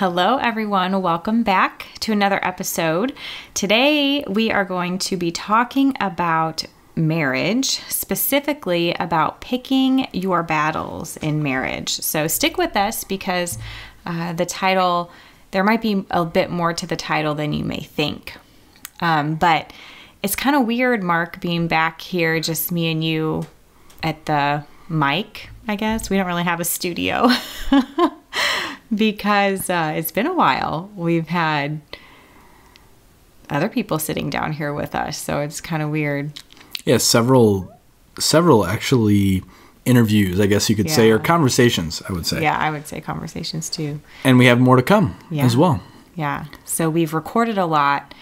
Hello, everyone. Welcome back to another episode. Today, we are going to be talking about marriage, specifically about picking your battles in marriage. So stick with us because the title, there might be a bit more to the title than you may think. But it's kind of weird, Mark, being back here, just me and you at the mic, I guess. We don't really have a studio because it's been a while. We've had other people sitting down here with us, so it's kind of weird. Yeah, several actually interviews, I guess you could say, or conversations, I would say. Yeah, I would say conversations too. And we have more to come as well. Yeah, so we've recorded a lot,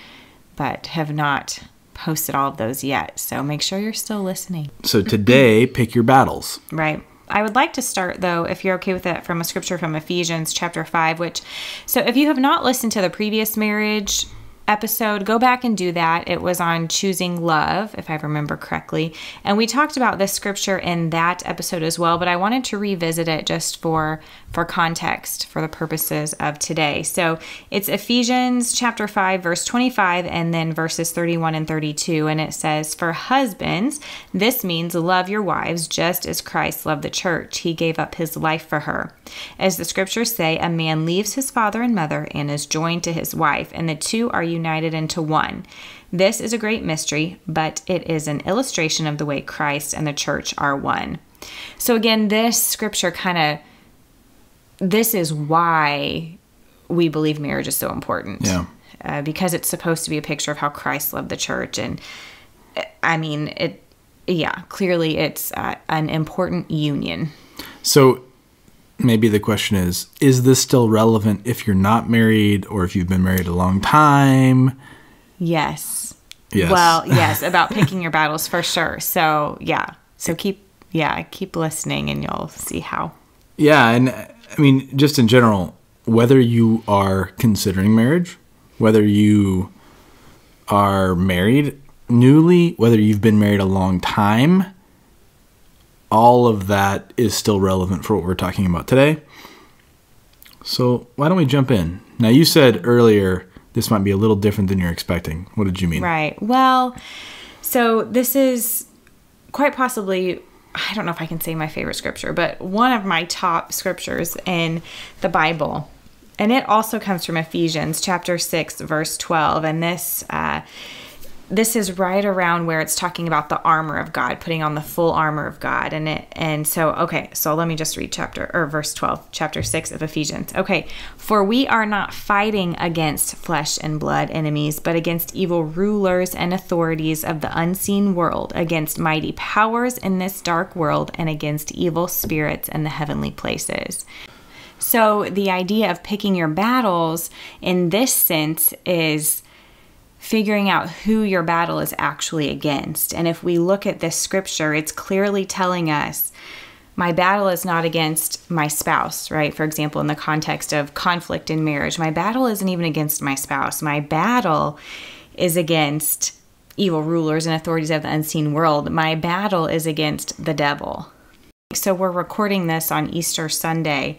but have not posted all of those yet. So make sure you're still listening. So today, pick your battles. Right. I would like to start, though, if you're okay with it, from a scripture from Ephesians chapter 5, so if you have not listened to the previous marriage episode, go back and do that. It was on choosing love, if I remember correctly. And we talked about this scripture in that episode as well, but I wanted to revisit it just for context, for the purposes of today. So it's Ephesians chapter 5, verse 25, and then verses 31 and 32. And it says, "For husbands, this means love your wives just as Christ loved the church. He gave up his life for her. As the scriptures say, a man leaves his father and mother and is joined to his wife, and the two are united into one. This is a great mystery, but it is an illustration of the way Christ and the church are one." So again, this scripture this is why we believe marriage is so important. Yeah. Because it's supposed to be a picture of how Christ loved the church. And I mean, clearly it's an important union. So maybe the question is this still relevant if you're not married or if you've been married a long time? Yes. Yes. Well, yes, about picking your battles for sure. So, yeah. So keep listening and you'll see how. Yeah, and I mean, just in general, whether you are considering marriage, whether you are married newly, whether you've been married a long time, all of that is still relevant for what we're talking about today. So why don't we jump in? Now, you said earlier this might be a little different than you're expecting. What did you mean? Right. Well, so this is quite possibly, I don't know if I can say my favorite scripture, but one of my top scriptures in the Bible. And it also comes from Ephesians chapter 6, verse 12. And this is right around where it's talking about the armor of God, putting on the full armor of God. So let me just read verse 12, chapter 6 of Ephesians. Okay. "For we are not fighting against flesh and blood enemies, but against evil rulers and authorities of the unseen world, against mighty powers in this dark world, and against evil spirits in the heavenly places." So the idea of picking your battles in this sense is figuring out who your battle is actually against. And if we look at this scripture, it's clearly telling us my battle is not against my spouse, right? For example, in the context of conflict in marriage, my battle isn't even against my spouse. My battle is against evil rulers and authorities of the unseen world. My battle is against the devil. So we're recording this on Easter Sunday.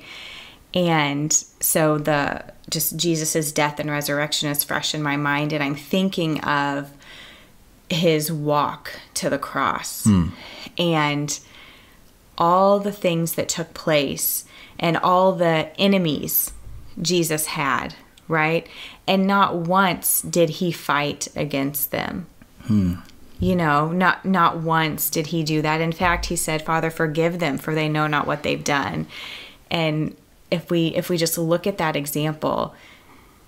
And so just Jesus's death and resurrection is fresh in my mind, and I'm thinking of his walk to the cross and all the things that took place and all the enemies Jesus had, right? And not once did he fight against them. You know, not once did he do that. In fact, he said, "Father, forgive them, for they know not what they've done." And if we just look at that example,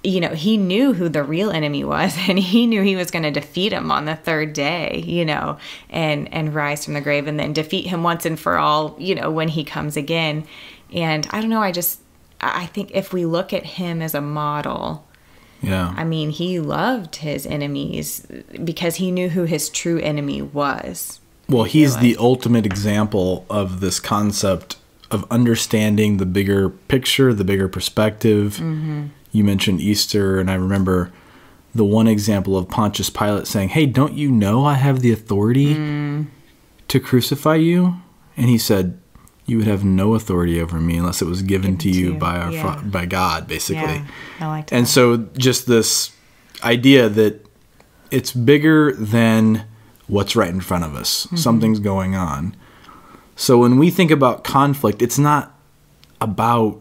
you know, he knew who the real enemy was, and he knew he was going to defeat him on the third day, you know, and rise from the grave, and then defeat him once and for all, you know, when he comes again. And I don't know, I think if we look at him as a model, I mean, he loved his enemies because he knew who his true enemy was. Well, he's the ultimate example of this concept of understanding the bigger picture, the bigger perspective. You mentioned Easter, and I remember the one example of Pontius Pilate saying, "Hey, don't you know I have the authority to crucify you?" And he said, you would have no authority over me unless it was given to you by Yeah. by God, basically. Yeah, I like that. And so just this idea that it's bigger than what's right in front of us. Something's going on. So when we think about conflict, it's not about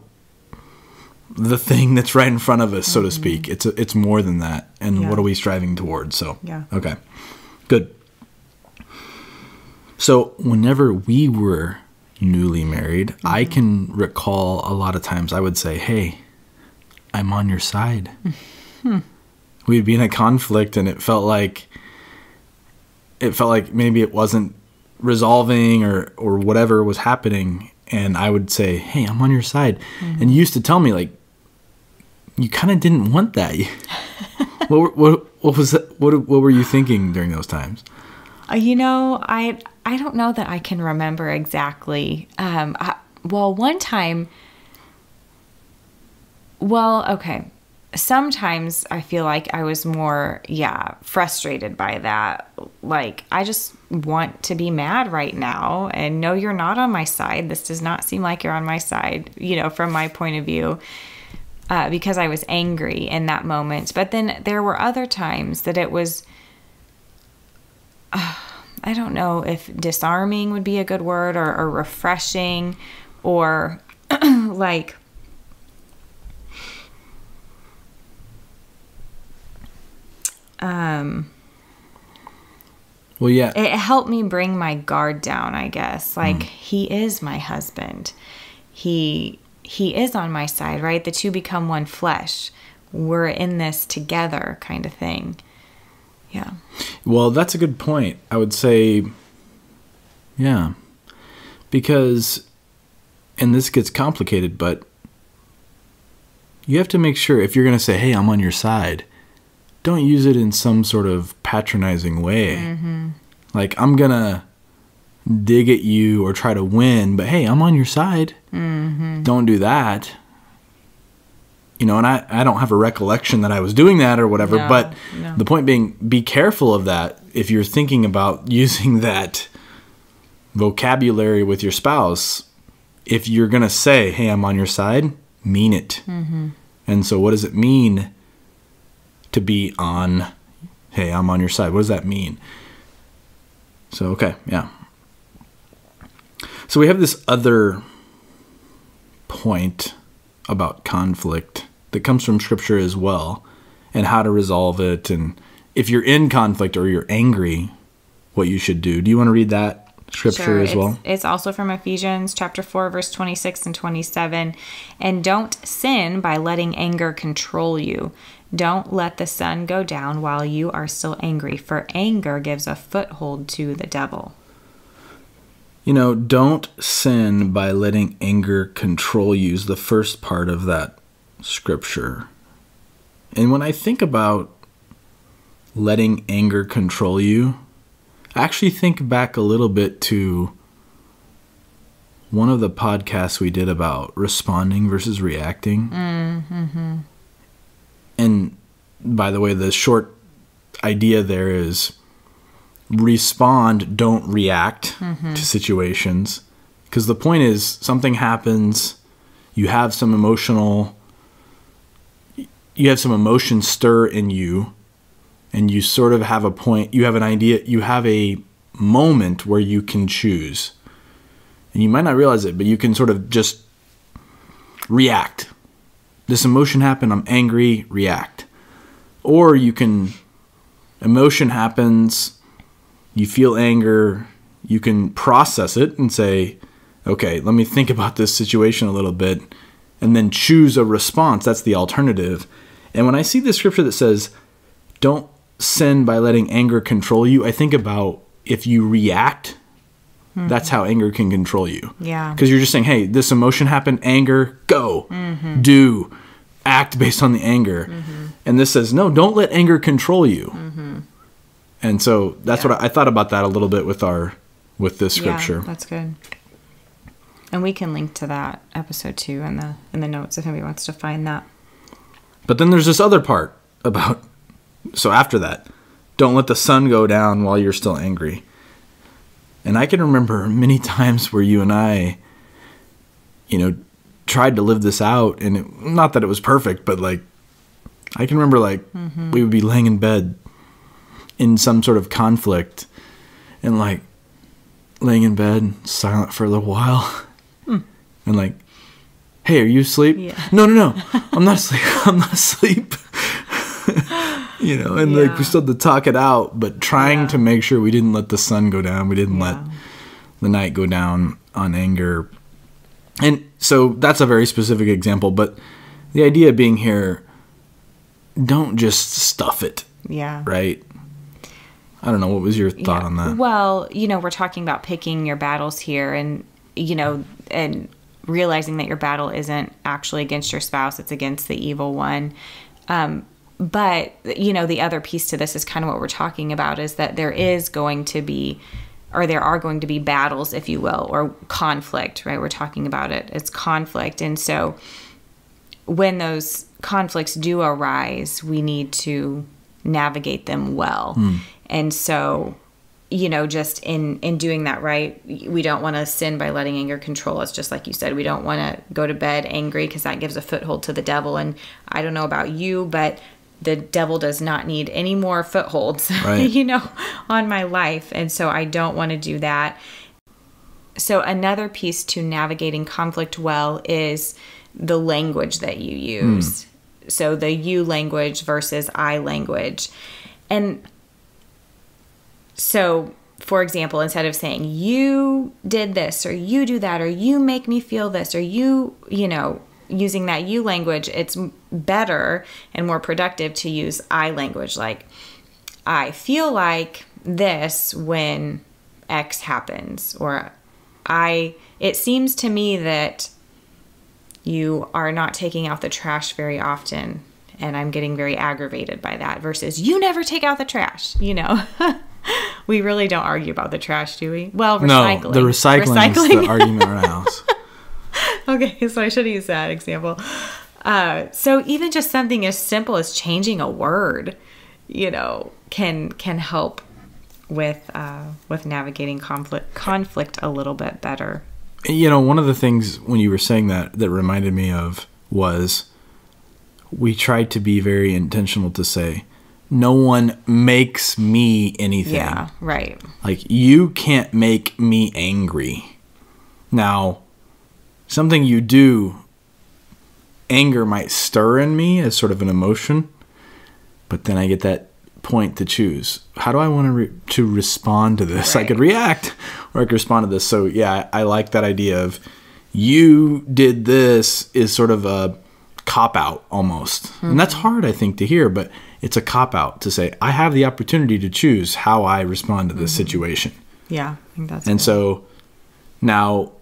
the thing that's right in front of us, so to speak. It's more than that. And what are we striving towards? So, okay, good. So whenever we were newly married, I can recall a lot of times I would say, hey, I'm on your side. We'd be in a conflict and it felt like maybe it wasn't resolving or whatever was happening. And I would say, hey, I'm on your side. And you used to tell me, like, you kind of didn't want that. What was that? What were you thinking during those times? I don't know that I can remember exactly. One time, okay. Sometimes I feel like I was more, frustrated by that. Like, I just want to be mad right now. And no, you're not on my side. This does not seem like you're on my side, from my point of view, because I was angry in that moment. But then there were other times that it was, I don't know if disarming would be a good word, or refreshing, or like, it helped me bring my guard down, I guess. Like, he is my husband. He is on my side, right? The two become one flesh. We're in this together, kind of thing. Yeah. Well, that's a good point. I would say, because, and this gets complicated, but you have to make sure if you're going to say, hey, I'm on your side, don't use it in some sort of patronizing way. Like, I'm going to dig at you or try to win, but hey, I'm on your side. Don't do that. And I don't have a recollection that I was doing that or whatever, but the point being, be careful of that if you're thinking about using that vocabulary with your spouse. If you're going to say, hey, I'm on your side, mean it. And so what does it mean to be on, hey, I'm on your side? What does that mean? So, okay, yeah. So we have this other point about conflict that comes from Scripture as well, and how to resolve it, and if you're in conflict or you're angry, what you should do. Do you want to read that Scripture as well? It's also from Ephesians chapter 4, verse 26 and 27. And don't sin by letting anger control you. Don't let the sun go down while you are still angry, for anger gives a foothold to the devil. Don't sin by letting anger control you is the first part of that Scripture. And when I think about letting anger control you, I actually think back a little bit to one of the podcasts we did about responding versus reacting. And by the way, the short idea there is respond, don't react to situations. Because the point is, something happens, you have some emotion stir in you, and you sort of have a point, you have an idea, you have a moment where you can choose. And you might not realize it, but you can sort of just react. This emotion happened, I'm angry, react. Or you can, emotion happens, you feel anger, you can process it and say, okay, let me think about this situation a little bit, and then choose a response. That's the alternative. And when I see the Scripture that says, don't sin by letting anger control you, I think about if you react, that's how anger can control you. Yeah. Because you're just saying, hey, this emotion happened, anger, go, do, act based on the anger. And this says, no, don't let anger control you. And so that's what I thought about that a little bit with this Scripture. Yeah, that's good. And we can link to that episode too in the notes if anybody wants to find that. But then there's this other part about, so after that, don't let the sun go down while you're still angry. And I can remember many times where you and I tried to live this out, and not that it was perfect, but like I can remember like we would be laying in bed in some sort of conflict and like laying in bed silent for a little while and like, hey, are you asleep? Yeah. No, I'm not asleep. I'm not asleep. And like we still had to talk it out, but trying to make sure we didn't let the sun go down. We didn't let the night go down on anger. And so that's a very specific example, but the idea being here, don't just stuff it. Yeah. Right? I don't know. What was your thought on that? Well, we're talking about picking your battles here and realizing that your battle isn't actually against your spouse. It's against the evil one. But, the other piece to this is kind of what we're talking about is that there are going to be battles, if you will, or conflict, right? We're talking about it. It's conflict. And so when those conflicts do arise, we need to navigate them well. And so, just in doing that, right, we don't want to sin by letting anger control us. Just like you said, we don't want to go to bed angry because that gives a foothold to the devil. And I don't know about you, but the devil does not need any more footholds, right. On my life. And so I don't want to do that. So another piece to navigating conflict well is the language that you use. So the you language versus I language. And so, for example, instead of saying you did this or you do that or you make me feel this or using that you language, it's better and more productive to use I language. Like, I feel like this when X happens, or it seems to me that you are not taking out the trash very often and I'm getting very aggravated by that, versus you never take out the trash, We really don't argue about the trash, do we? Well, recycling. No, the recycling is the argument in our house. Okay, so I should have used that example. So even just something as simple as changing a word, can help with navigating conflict a little bit better. One of the things when you were saying that reminded me of was we tried to be very intentional to say, no one makes me anything. Yeah, right. Like, you can't make me angry. Now, something you do, anger might stir in me as sort of an emotion, but then I get that point to choose. How do I want to respond to this? Right. I could react or I could respond to this. So, yeah, I like that idea of you did this is sort of a cop-out almost. And that's hard, I think, to hear, but it's a cop-out to say, I have the opportunity to choose how I respond to this situation. Yeah, I think that's And good. so now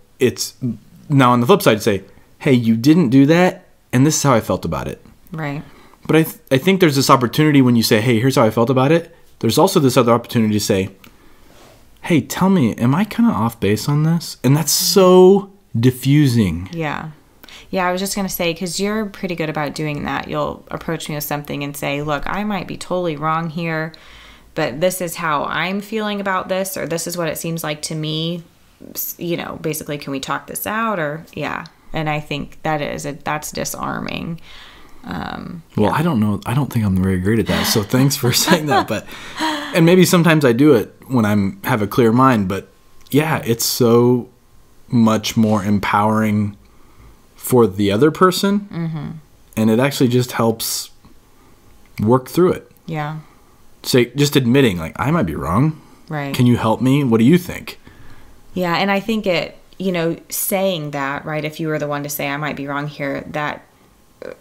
on the flip side, say, hey, you didn't do that, and this is how I felt about it. Right. But I think there's this opportunity when you say, hey, here's how I felt about it. There's also this other opportunity to say, hey, tell me, am I kind of off base on this? And that's so diffusing. Yeah. Yeah, I was just going to say, because you're pretty good about doing that. You'll approach me with something and say, look, I might be totally wrong here, but this is how I'm feeling about this, or this is what it seems like to me. Basically, can we talk this out? Or, yeah. And I think that's disarming. Well, I don't know. I don't think I'm very great at that. So thanks for saying that. And maybe sometimes I do it when have a clear mind. But yeah, it's so much more empowering for the other person. And it actually just helps work through it. Yeah. Say, just admitting, like, I might be wrong. Right. Can you help me? What do you think? Yeah. And I think saying that, right, if you were the one to say, I might be wrong here, that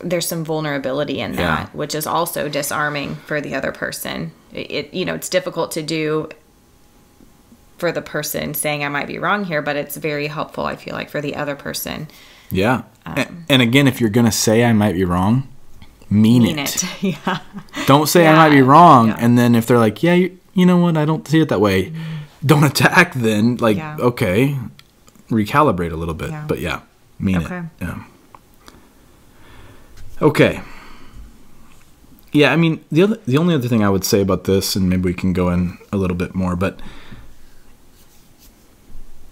there's some vulnerability in that, which is also disarming for the other person. It's difficult to do for the person saying I might be wrong here, but it's very helpful, I feel like, for the other person. Yeah. And again, if you're going to say I might be wrong, mean it. Yeah. Don't say I might be wrong. And then if they're like, yeah, you know what? I don't see it that way. Don't attack then. Like, okay, recalibrate a little bit. Yeah. But yeah, mean it. Yeah. Okay. Yeah, I mean, the only other thing I would say about this, and maybe we can go in a little bit more, but,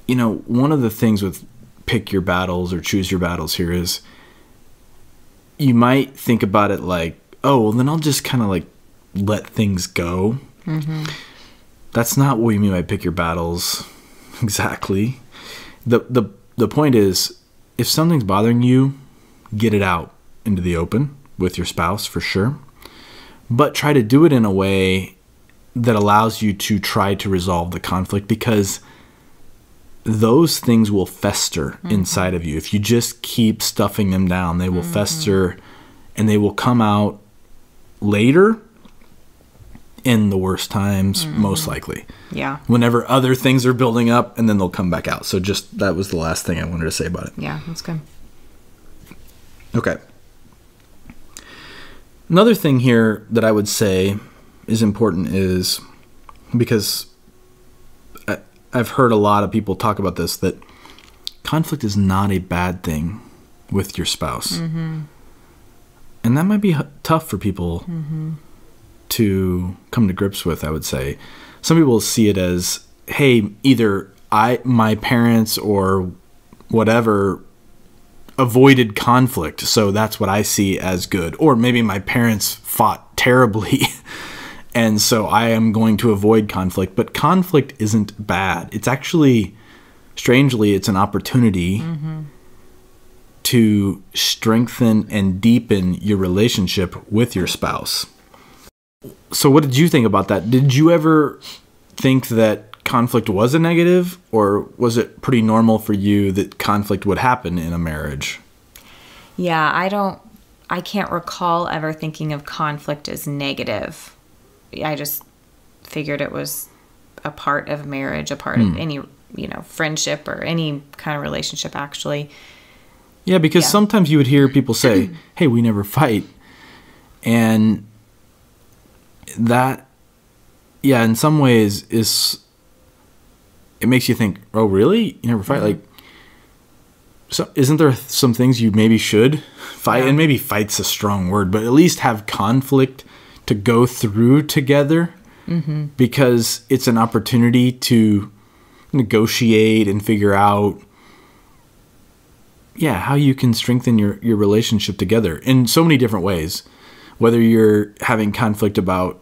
one of the things with pick your battles or choose your battles here is you might think about it like, oh, well, then I'll just kind of like let things go. Mm-hmm. That's not what you mean by pick your battles exactly. The point is, if something's bothering you, get it out into the open with your spouse for sure. But try to do it in a way that allows you to try to resolve the conflict, because those things will fester inside of you. If you just keep stuffing them down, they will fester, and they will come out later in the worst times, most likely. Yeah. Whenever other things are building up, and then they'll come back out. So just, that was the last thing I wanted to say about it. Yeah, that's good. Okay. Another thing here that I would say is important is, because I've heard a lot of people talk about this, that conflict is not a bad thing with your spouse. Mm-hmm. And that might be tough for people to come to grips with, I would say. Some people see it as, hey, either my parents or whatever avoided conflict, so that's what I see as good. Or maybe my parents fought terribly, and so I am going to avoid conflict. But conflict isn't bad. It's actually, strangely, it's an opportunity to strengthen and deepen your relationship with your spouse. So what did you think about that? Did you ever think that conflict was a negative, or was it pretty normal for you that conflict would happen in a marriage? Yeah, I can't recall ever thinking of conflict as negative. I just figured it was a part of marriage, a part of any, friendship or any kind of relationship, actually. Yeah, because sometimes you would hear people say, hey, we never fight. And that, in some ways it makes you think, oh, really? You never fight? Like, so isn't there some things you maybe should fight? And maybe fight's a strong word, but at least have conflict to go through together, because it's an opportunity to negotiate and figure out, how you can strengthen your relationship together in so many different ways. Whether you're having conflict about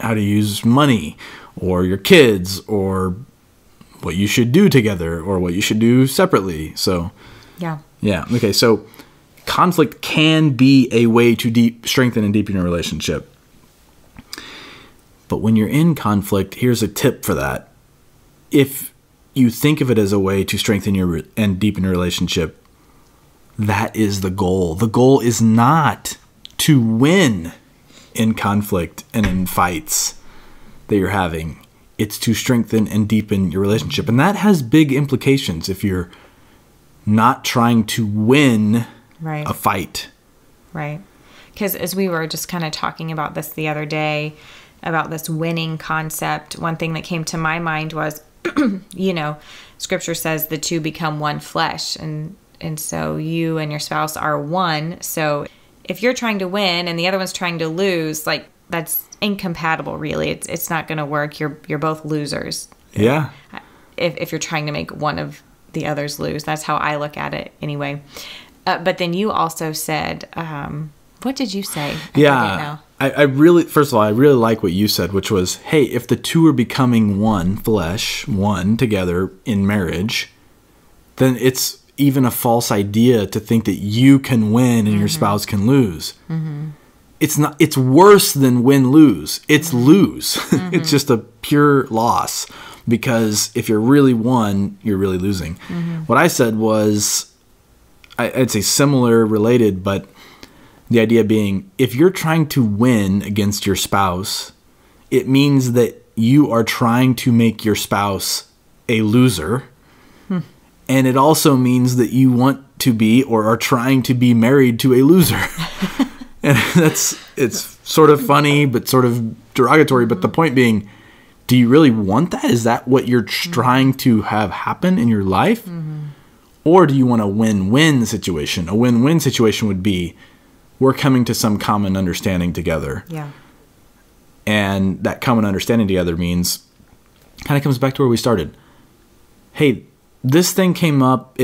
how to use money, or your kids, or what you should do together, or what you should do separately. So, okay. So, conflict can be a way to strengthen and deepen your relationship. But when you're in conflict, here's a tip for that. If you think of it as a way to strengthen and deepen your relationship, that is the goal. The goal is not to win in conflict and in fights that you're having. It's to strengthen and deepen your relationship. And that has big implications if you're not trying to win a fight. Right. Because as we were just kind of talking about this the other day, about this winning concept, one thing that came to my mind was, Scripture says the two become one flesh. And so you and your spouse are one. So if you're trying to win and the other one's trying to lose, like, that's incompatible, really. It's not going to work. You're both losers. Yeah. If you're trying to make one of the others lose. That's how I look at it anyway. But then you also said, what did you say? I really, first of all, I really like what you said, which was, hey, if the two are becoming one flesh, one together in marriage, then it's even a false idea to think that you can win and your spouse can lose. It's not. It's worse than win-lose. It's lose. It's just a pure loss, because if you're really one, you're really losing. What I said was, I'd say similar, related, but the idea being, if you're trying to win against your spouse, it means that you are trying to make your spouse a loser. And it also means that you want to be, or are trying to be, married to a loser. And it's sort of funny, but sort of derogatory. But the point being, do you really want that? Is that what you're trying to have happen in your life? Or do you want a win-win situation? A win-win situation would be, we're coming to some common understanding together. Yeah. And that common understanding together means, kind of comes back to where we started. Hey, this thing came up.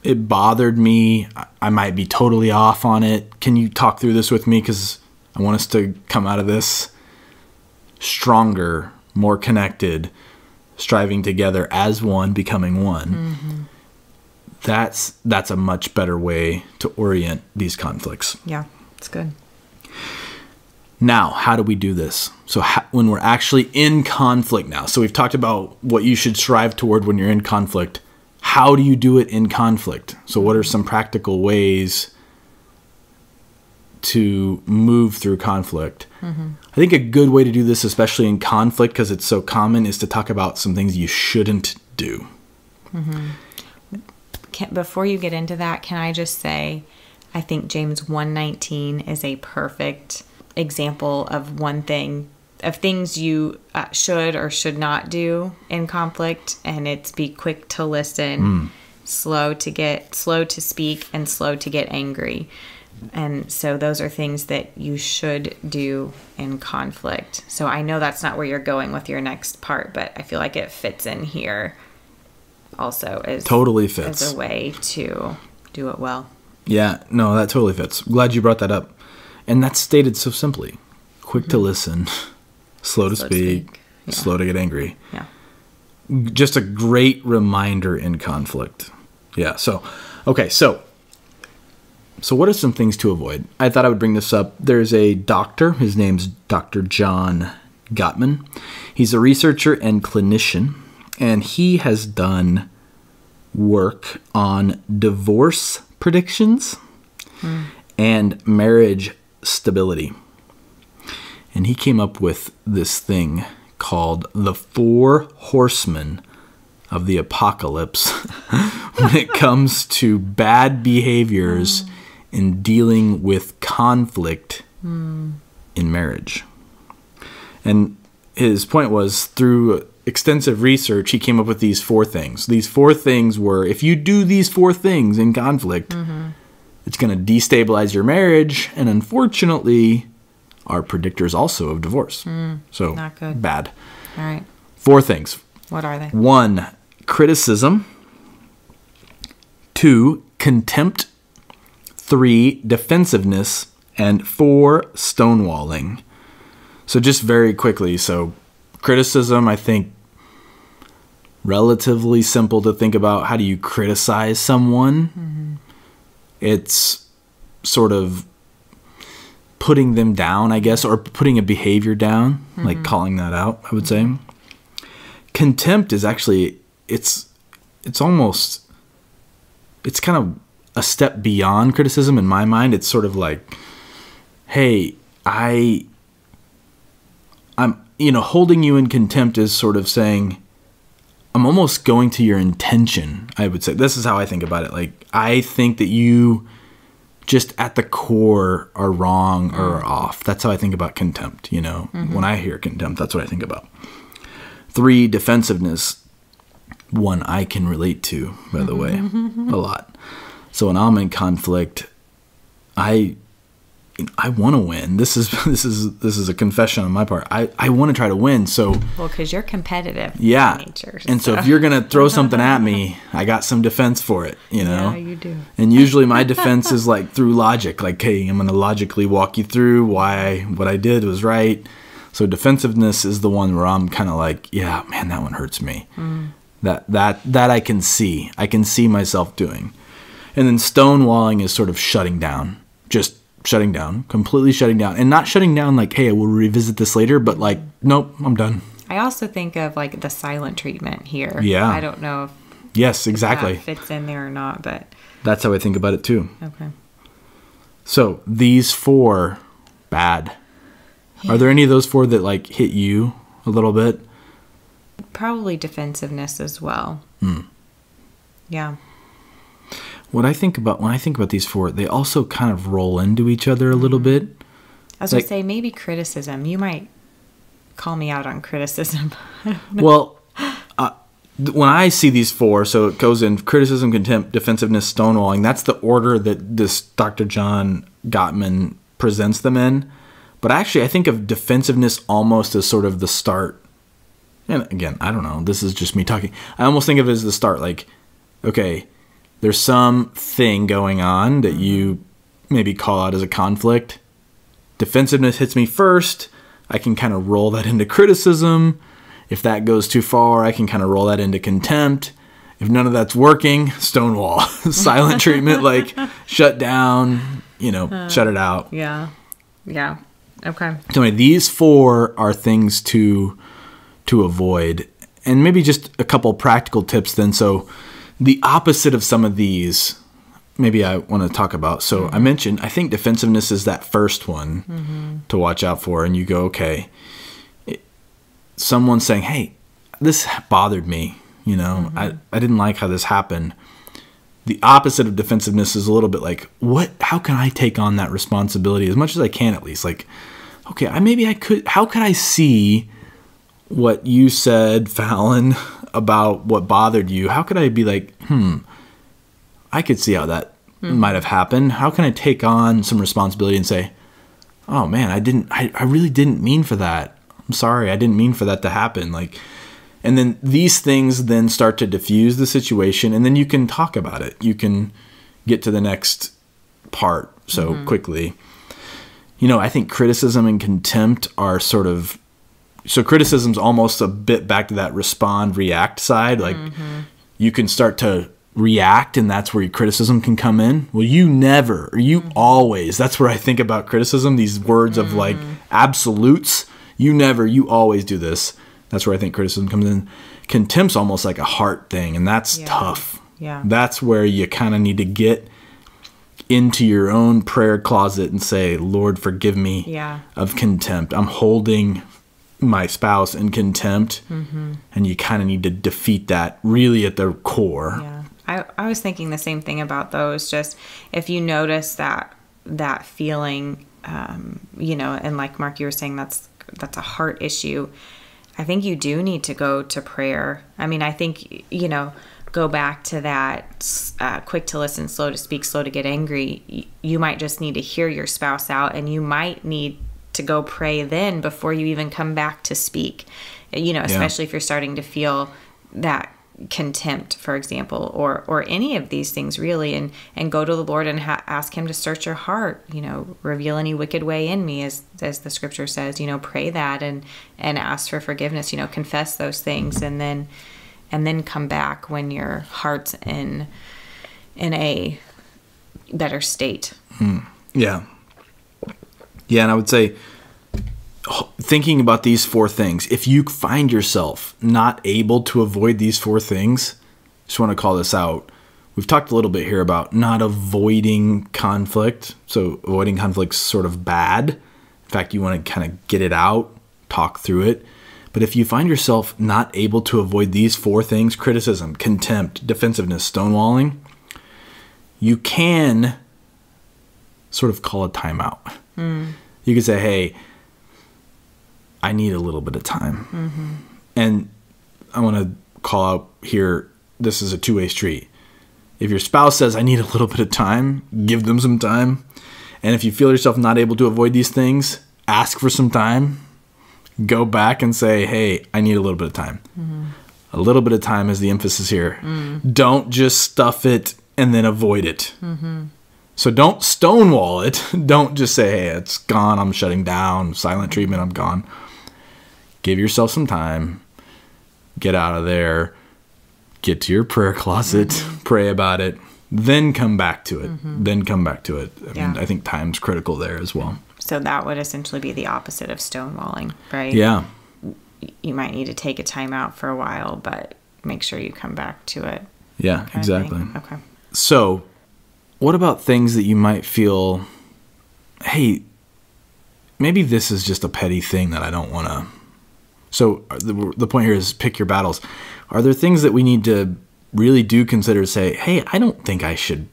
it bothered me. I might be totally off on it. Can you talk through this with me? Because I want us to come out of this stronger, more connected, striving together as one, becoming one. That's a much better way to orient these conflicts. Yeah, it's good. Now, how do we do this? So when we're actually in conflict now, so we've talked about what you should strive toward when you're in conflict. How do you do it in conflict? So what are some practical ways to move through conflict? I think a good way to do this, especially in conflict, because it's so common, is to talk about some things you shouldn't do. Before you get into that, can I just say, I think James 1:19 is a perfect example of things you should or should not do in conflict, and it's be quick to listen, slow to speak, and slow to get angry. And so those are things that you should do in conflict. So I know that's not where you're going with your next part, but I feel like it fits in here also as totally fits as a way to do it well. Yeah, no, that totally fits. Glad you brought that up. And that's stated so simply. Quick to listen, slow to speak, slow to get angry. Yeah. Just a great reminder in conflict. Yeah, so what are some things to avoid? I thought I would bring this up. There's a doctor. His name's Dr. John Gottman. He's a researcher and clinician, and he has done work on divorce predictions and marriage stability. And he came up with this thing called the 4 horsemen of the apocalypse when it comes to bad behaviors in dealing with conflict in marriage. And his point was, through extensive research, he came up with these 4 things. These 4 things were, if you do these 4 things in conflict, it's going to destabilize your marriage, and unfortunately, are predictors also of divorce. So, not good. Bad. All right. 4 things. What are they? 1, criticism. 2, contempt. 3, defensiveness. And 4, stonewalling. So just very quickly, so criticism, I think, relatively simple to think about. How do you criticize someone? It's sort of putting them down, I guess, or putting a behavior down, like calling that out, I would say. Contempt is actually, it's kind of a step beyond criticism in my mind. It's sort of like, hey, I'm holding you in contempt is sort of saying, I'm almost going to your intention, I would say. This is how I think about it. Like, I think that you just at the core are wrong or are off. That's how I think about contempt, When I hear contempt, that's what I think about. 3, defensiveness. 1 I can relate to, by the way, a lot. So when I'm in conflict, I want to win. This is a confession on my part. I want to try to win. So because you're competitive. Yeah. In nature, and so if you're gonna throw something at me, I got some defense for it. Yeah, you do. And usually my defense is like through logic. Like, hey, I'm gonna logically walk you through why what I did was right. So defensiveness is the one where I'm kind of like, yeah, man, that one hurts me. That I can see. I can see myself doing. And then stonewalling is sort of shutting down. Just shutting down, completely shutting down, and not shutting down like, hey, I will revisit this later, but like, nope, I'm done. I also think of like the silent treatment here. Yeah. I don't know if yes, exactly. that fits in there or not, but that's how I think about it too. Okay. So these 4, bad. Yeah. Are there any of those 4 that like hit you a little bit? Probably defensiveness as well. Yeah. When I think about these 4, they also kind of roll into each other a little bit. I was going to say, maybe criticism. You might call me out on criticism. Well, when I see these 4, so it goes in criticism, contempt, defensiveness, stonewalling. That's the order that this Dr. John Gottman presents them in. But actually, I think of defensiveness almost as sort of the start. And again, I don't know. This is just me talking. I almost think of it as the start. Like, okay, there's some thing going on that you maybe call out as a conflict. Defensiveness hits me first. I can kind of roll that into criticism. If that goes too far, I can kind of roll that into contempt. If none of that's working, stonewall. Silent treatment, like shut down, shut it out. Yeah. Yeah. Okay. So anyway, these 4 are things to avoid. And maybe just a couple practical tips then. So the opposite of some of these, maybe I want to talk about. So I mentioned, I think defensiveness is that first one to watch out for. And you go, okay, someone's saying, hey, this bothered me. I didn't like how this happened. The opposite of defensiveness is a little bit like, how can I take on that responsibility as much as I can, at least? Like, okay, how could I see what you said, Fallon, about what bothered you? How could I be like, I could see how that might have happened. How can I take on some responsibility and say, oh man, I really didn't mean for that. I'm sorry. I didn't mean for that to happen. And then these things then start to diffuse the situation, and then you can talk about it. You can get to the next part so quickly. I think criticism and contempt are so criticism's almost a bit back to that respond, react side. Like you can start to react, and that's where your criticism can come in. Well, you never, or you always, that's where I think about criticism, these words of like absolutes. You never, you always do this. That's where I think criticism comes in. Contempt's almost like a heart thing, and that's tough. Yeah. That's where you kind of need to get into your own prayer closet and say, Lord, forgive me of contempt. I'm holding my spouse in contempt, and you kind of need to defeat that really at the core. Yeah. I was thinking the same thing about those. Just if you notice that feeling, and like Mark, you were saying, that's a heart issue. I think you do need to go to prayer. I mean, I think, go back to that quick to listen, slow to speak, slow to get angry. You might just need to hear your spouse out, and you might need to go pray then before you even come back to speak, especially if you're starting to feel that contempt, for example, or any of these things really, and go to the Lord and ask him to search your heart, reveal any wicked way in me, as the scripture says, pray that and ask for forgiveness, confess those things, and then come back when your heart's in a better state. Yeah. And I would say, thinking about these 4 things, if you find yourself not able to avoid these 4 things, just want to call this out. We've talked a little bit here about not avoiding conflict. So avoiding conflict's sort of bad. In fact, you want to kind of get it out, talk through it. But if you find yourself not able to avoid these 4 things, criticism, contempt, defensiveness, stonewalling, you can sort of call a timeout. You can say, hey, I need a little bit of time. And I want to call out here, this is a two-way street. If your spouse says, I need a little bit of time, give them some time. And if you feel yourself not able to avoid these things, ask for some time. Go back and say, hey, I need a little bit of time. A little bit of time is the emphasis here. Don't just stuff it and then avoid it. So don't stonewall it. Don't just say, hey, it's gone, I'm shutting down, silent treatment, I'm gone. Give yourself some time. Get out of there. Get to your prayer closet. Pray about it. Then come back to it. I mean, I think time's critical there as well. So that would essentially be the opposite of stonewalling, right? Yeah. You might need to take a time out for a while, but make sure you come back to it. Yeah, exactly. Okay. So what about things that you might feel, hey, maybe this is just a petty thing that I don't want to. So the point here is pick your battles. Are there things that we need to really do consider to say, hey, I don't think I should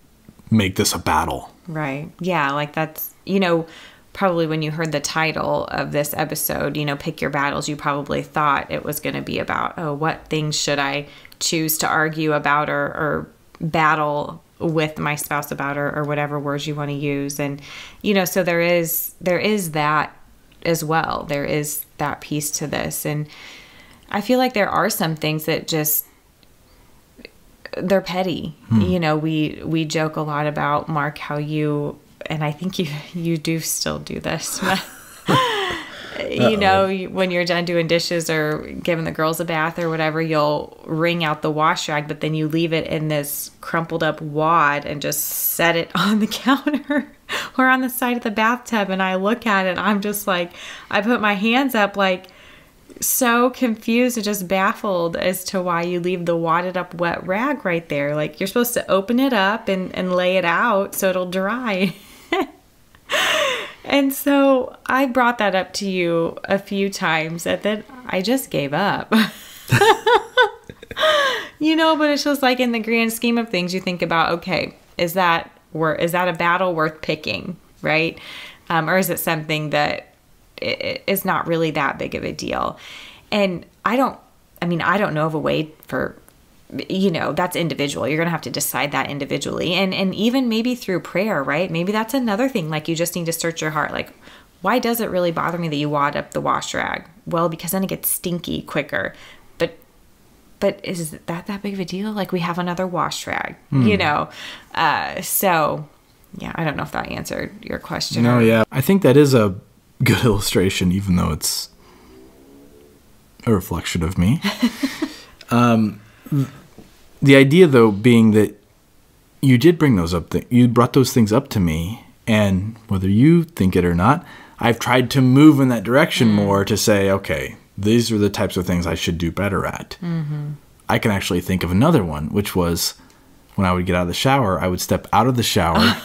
make this a battle? Right. Yeah, like that's, probably when you heard the title of this episode, pick your battles, you probably thought it was going to be about, what things should I choose to argue about or battle with my spouse about, or whatever words you want to use. And, so there is that as well. There is that piece to this. And I feel like there are some things that just, they're petty. You know, we joke a lot about, Mark, how you, and I think you do still do this. You know, when you're done doing dishes or giving the girls a bath or whatever, you'll wring out the wash rag, but then you leave it in this crumpled up wad and just set it on the counter or on the side of the bathtub. And I look at it, I'm just like, I put my hands up, like, so confused and just baffled as to why you leave the wadded up wet rag right there. Like, you're supposed to open it up and lay it out so it'll dry. And so I brought that up to you a few times, and then I just gave up. You know, but it's just like, in the grand scheme of things, you think about, okay, is that a battle worth picking, right? Or is it something that is not really that big of a deal? And I don't know of a way for, you know, that's individual. You're going to have to decide that individually. And even maybe through prayer, right? Maybe that's another thing. Like, you just need to search your heart. Like, why does it really bother me that you wad up the wash rag? Well, because then it gets stinky quicker. But is that big of a deal? Like, we have another wash rag, you know? So yeah, I don't know if that answered your question. No, yeah. I think that is a good illustration, even though it's a reflection of me. The idea, though, being that you did bring those up, you brought those things up to me, and whether you think it or not, I've tried to move in that direction more to say, okay, these are the types of things I should do better at. I can actually think of another one, which was when I would get out of the shower, I would step out of the shower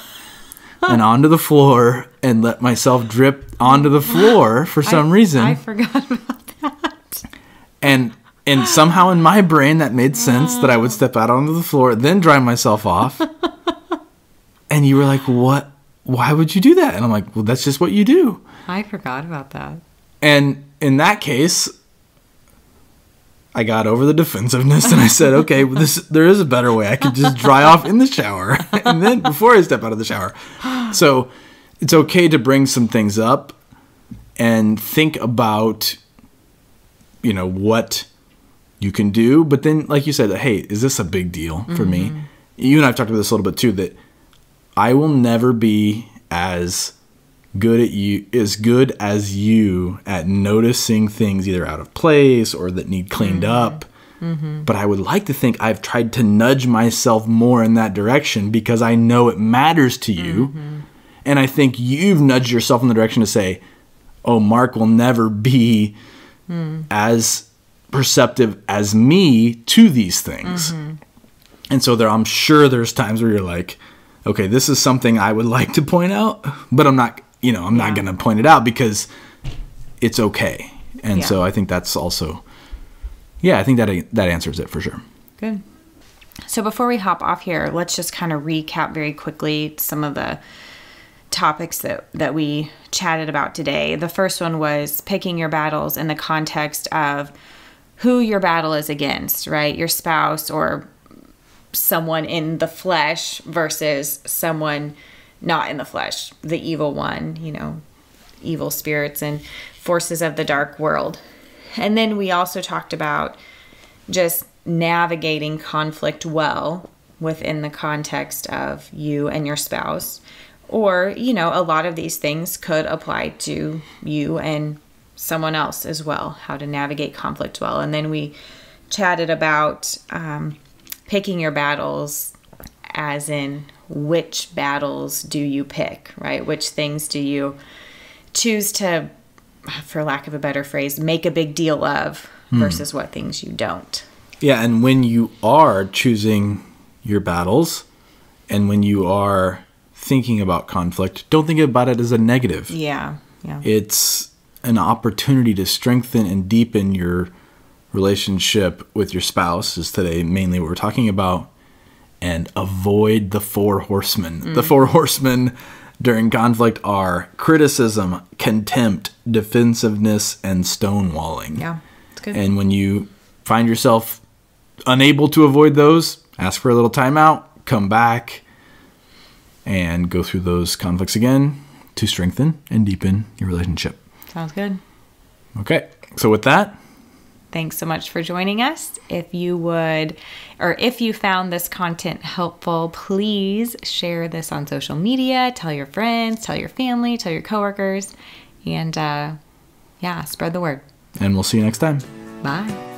and onto the floor and let myself drip onto the floor for some reason. I forgot about that. And somehow in my brain that made sense that I would step out onto the floor, then dry myself off. And you were like, what? Why would you do that? And I'm like, well, that's just what you do. I forgot about that. And in that case, I got over the defensiveness and I said, okay, well, there is a better way. I could just dry off in the shower and then before I step out of the shower. So it's okay to bring some things up and think about, you know, what you can do. But then, like you said, hey, is this a big deal for me? You and I have talked about this a little bit too, that I will never be as good as you at noticing things either out of place or that need cleaned up. But I would like to think I've tried to nudge myself more in that direction because I know it matters to you. And I think you've nudged yourself in the direction to say, oh, Mark will never be as perceptive as me to these things. And so I'm sure there's times where you're like, okay, this is something I would like to point out, but I'm not going to point it out because it's okay. And so I think that's also, I think that answers it for sure. Good. So before we hop off here, let's just kind of recap very quickly some of the topics that we chatted about today. The first one was picking your battles in the context of who your battle is against, right? Your spouse or someone in the flesh versus someone not in the flesh, the evil one, you know, evil spirits and forces of the dark world. And then we also talked about just navigating conflict well within the context of you and your spouse. Or, you know, a lot of these things could apply to you and someone else as well, how to navigate conflict well. And then we chatted about picking your battles, as in which battles do you pick, right? Which things do you choose to, for lack of a better phrase, make a big deal of versus what things you don't. Yeah, and when you are choosing your battles and when you are thinking about conflict, don't think about it as a negative. Yeah. It's an opportunity to strengthen and deepen your relationship with your spouse, is today mainly what we're talking about, and avoid the four horsemen. The four horsemen during conflict are criticism, contempt, defensiveness, and stonewalling. Yeah, it's good. And when you find yourself unable to avoid those, ask for a little timeout, come back, and go through those conflicts again to strengthen and deepen your relationship. Sounds good. Okay, so with that, Thanks so much for joining us. If you found this content helpful, please share this on social media. Tell your friends, tell your family, tell your coworkers, and spread the word. And we'll see you next time. Bye.